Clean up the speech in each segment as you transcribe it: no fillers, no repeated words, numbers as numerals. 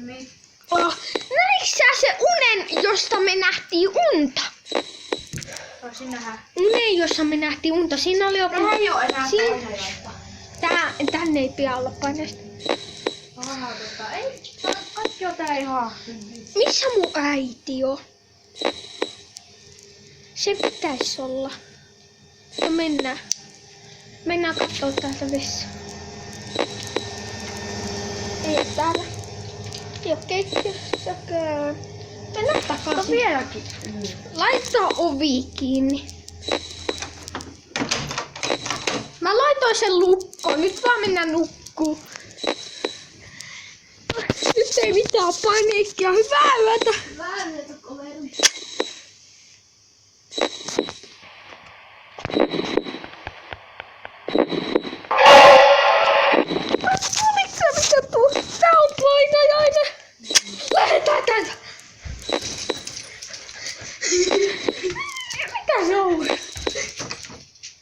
Niin. Näitkö sä se unen, josta me nähtiin unta? Voisin nähdä. Unen, jossa me nähtiin unta. Siinä oli joku... Tää ei oo enää Siin- painajaista. Tänne ei pian olla painasta. Ei. Kaikki on tää ihan. Missä mun äiti on? Se pitäis olla. No mennään. Mennään kattoo täältä vessaan. Ei oo täällä. Ei oo keittiössäkään. Mennään takaisin. Vieläkin. Laittaa ovi kiinni. Mä laitoin sen lukkoon. Nyt vaan mennään nukkuu. Nyt ei mitään paniikkia. Hyvää yötä. Vähän yötä koveri. Tuliko mikä tuu? Tää on painajainen. Lähetään täältä. Mikä se on?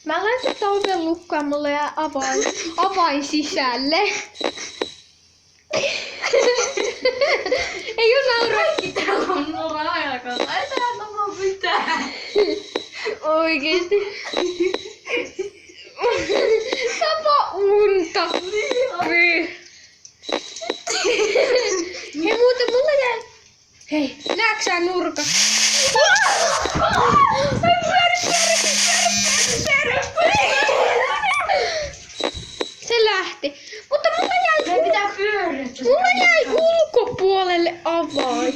Mä laitan tän oven lukkoon, mulle jää avain sisälle. Ei oo naura. Kaikki täällä on nolla ajakaan. Ei täällä oo mitään. Oikeesti. Tapa unta. Hei muuten mulla jäi... Hei, näetkö sä nurkan? Se lähti. Mutta mulla jäi... Meidän pitää pyöriä. Mulla jäi ulkopuolelle avain.